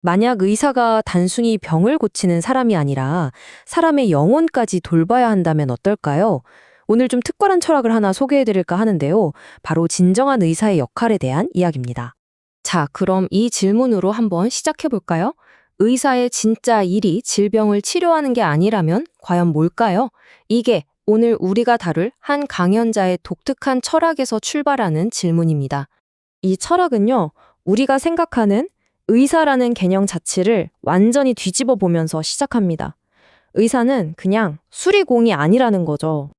만약 의사가 단순히 병을 고치는 사람이 아니라 사람의 영혼까지 돌봐야 한다면 어떨까요? 오늘 좀 특별한 철학을 하나 소개해 드릴까 하는데요. 바로 진정한 의사의 역할에 대한 이야기입니다. 자, 그럼 이 질문으로 한번 시작해 볼까요? 의사의 진짜 일이 질병을 치료하는 게 아니라면 과연 뭘까요? 이게 오늘 우리가 다룰 한 강연자의 독특한 철학에서 출발하는 질문입니다. 이 철학은요, 우리가 생각하는 의사라는 개념 자체를 완전히 뒤집어 보면서 시작합니다. 의사는 그냥 수리공이 아니라는 거죠.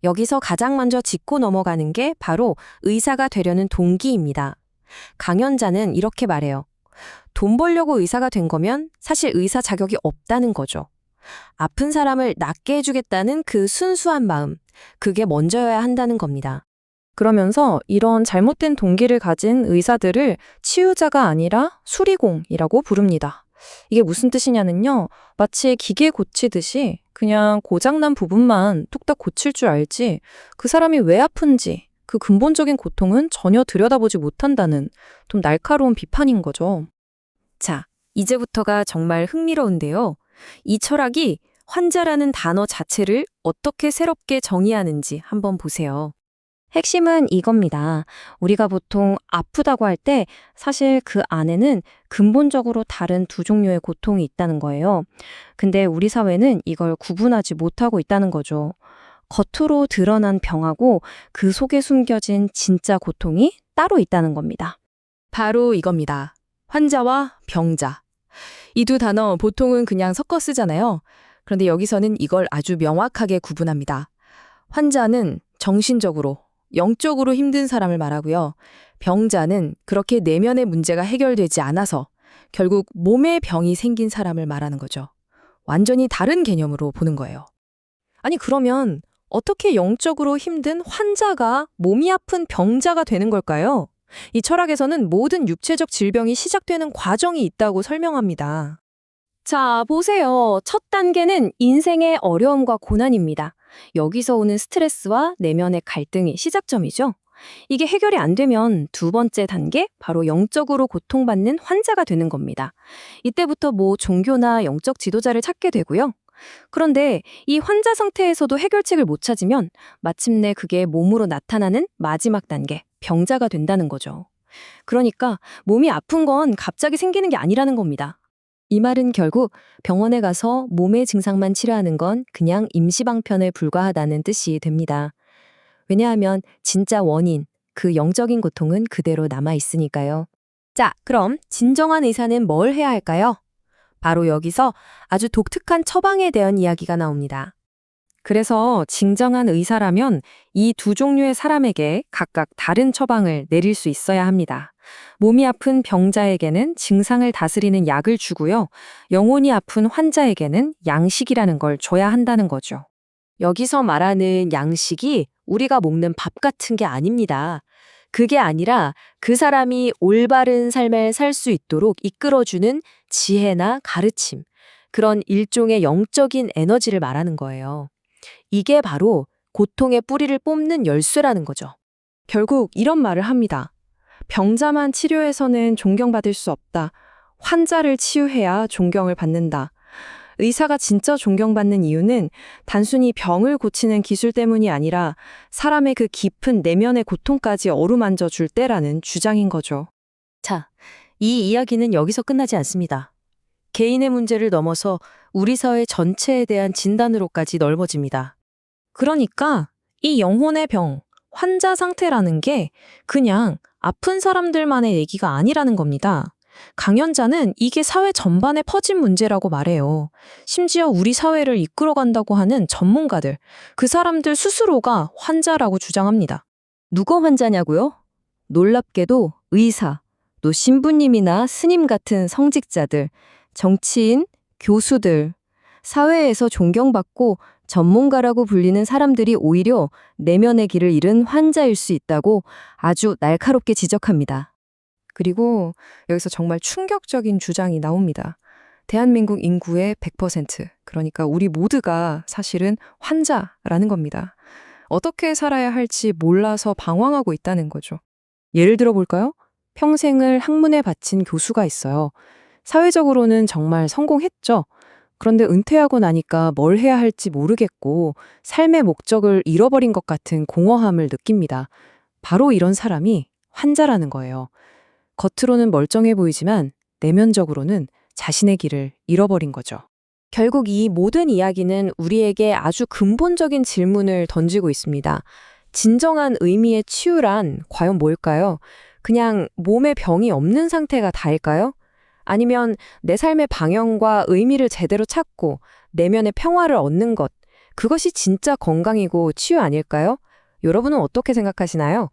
여기서 가장 먼저 짚고 넘어가는 게 바로 의사가 되려는 동기입니다. 강연자는 이렇게 말해요. 돈 벌려고 의사가 된 거면 사실 의사 자격이 없다는 거죠. 아픈 사람을 낫게 해주겠다는 그 순수한 마음, 그게 먼저여야 한다는 겁니다. 그러면서 이런 잘못된 동기를 가진 의사들을 치유자가 아니라 수리공이라고 부릅니다. 이게 무슨 뜻이냐면요. 마치 기계 고치듯이 그냥 고장난 부분만 뚝딱 고칠 줄 알지 그 사람이 왜 아픈지 그 근본적인 고통은 전혀 들여다보지 못한다는 좀 날카로운 비판인 거죠. 자, 이제부터가 정말 흥미로운데요. 이 철학이 환자라는 단어 자체를 어떻게 새롭게 정의하는지 한번 보세요. 핵심은 이겁니다. 우리가 보통 아프다고 할 때 사실 그 안에는 근본적으로 다른 두 종류의 고통이 있다는 거예요. 근데 우리 사회는 이걸 구분하지 못하고 있다는 거죠. 겉으로 드러난 병하고 그 속에 숨겨진 진짜 고통이 따로 있다는 겁니다. 바로 이겁니다. 환자와 병자. 이 두 단어 보통은 그냥 섞어 쓰잖아요. 그런데 여기서는 이걸 아주 명확하게 구분합니다. 환자는 정신적으로, 영적으로 힘든 사람을 말하고요. 병자는 그렇게 내면의 문제가 해결되지 않아서 결국 몸에 병이 생긴 사람을 말하는 거죠. 완전히 다른 개념으로 보는 거예요. 아니, 그러면 어떻게 영적으로 힘든 환자가 몸이 아픈 병자가 되는 걸까요? 이 철학에서는 모든 육체적 질병이 시작되는 과정이 있다고 설명합니다. 자, 보세요. 첫 단계는 인생의 어려움과 고난입니다. 여기서 오는 스트레스와 내면의 갈등이 시작점이죠. 이게 해결이 안 되면 두 번째 단계, 바로 영적으로 고통받는 환자가 되는 겁니다. 이때부터 종교나 영적 지도자를 찾게 되고요. 그런데 이 환자 상태에서도 해결책을 못 찾으면 마침내 그게 몸으로 나타나는 마지막 단계, 병자가 된다는 거죠. 그러니까 몸이 아픈 건 갑자기 생기는 게 아니라는 겁니다. 이 말은 결국 병원에 가서 몸의 증상만 치료하는 건 그냥 임시방편에 불과하다는 뜻이 됩니다. 왜냐하면 진짜 원인, 그 영적인 고통은 그대로 남아있으니까요. 자, 그럼 진정한 의사는 뭘 해야 할까요? 바로 여기서 아주 독특한 처방에 대한 이야기가 나옵니다. 그래서 진정한 의사라면 이 두 종류의 사람에게 각각 다른 처방을 내릴 수 있어야 합니다. 몸이 아픈 병자에게는 증상을 다스리는 약을 주고요. 영혼이 아픈 환자에게는 양식이라는 걸 줘야 한다는 거죠. 여기서 말하는 양식이 우리가 먹는 밥 같은 게 아닙니다. 그게 아니라 그 사람이 올바른 삶을 살 수 있도록 이끌어주는 지혜나 가르침, 그런 일종의 영적인 에너지를 말하는 거예요. 이게 바로 고통의 뿌리를 뽑는 열쇠라는 거죠. 결국 이런 말을 합니다. 병자만 치료해서는 존경받을 수 없다. 환자를 치유해야 존경을 받는다. 의사가 진짜 존경받는 이유는 단순히 병을 고치는 기술 때문이 아니라 사람의 그 깊은 내면의 고통까지 어루만져 줄 때라는 주장인 거죠. 자, 이 이야기는 여기서 끝나지 않습니다. 개인의 문제를 넘어서 우리 사회 전체에 대한 진단으로까지 넓어집니다. 그러니까 이 영혼의 병, 환자 상태라는 게 그냥 아픈 사람들만의 얘기가 아니라는 겁니다. 강연자는 이게 사회 전반에 퍼진 문제라고 말해요. 심지어 우리 사회를 이끌어간다고 하는 전문가들, 그 사람들 스스로가 환자라고 주장합니다. 누가 환자냐고요? 놀랍게도 의사, 또 신부님이나 스님 같은 성직자들, 정치인, 교수들, 사회에서 존경받고 전문가라고 불리는 사람들이 오히려 내면의 길을 잃은 환자일 수 있다고 아주 날카롭게 지적합니다. 그리고 여기서 정말 충격적인 주장이 나옵니다. 대한민국 인구의 100%, 그러니까 우리 모두가 사실은 환자라는 겁니다. 어떻게 살아야 할지 몰라서 방황하고 있다는 거죠. 예를 들어 볼까요? 평생을 학문에 바친 교수가 있어요. 사회적으로는 정말 성공했죠. 그런데 은퇴하고 나니까 뭘 해야 할지 모르겠고 삶의 목적을 잃어버린 것 같은 공허함을 느낍니다. 바로 이런 사람이 환자라는 거예요. 겉으로는 멀쩡해 보이지만 내면적으로는 자신의 길을 잃어버린 거죠. 결국 이 모든 이야기는 우리에게 아주 근본적인 질문을 던지고 있습니다. 진정한 의미의 치유란 과연 뭘까요? 그냥 몸에 병이 없는 상태가 다일까요? 아니면 내 삶의 방향과 의미를 제대로 찾고 내면의 평화를 얻는 것, 그것이 진짜 건강이고 치유 아닐까요? 여러분은 어떻게 생각하시나요?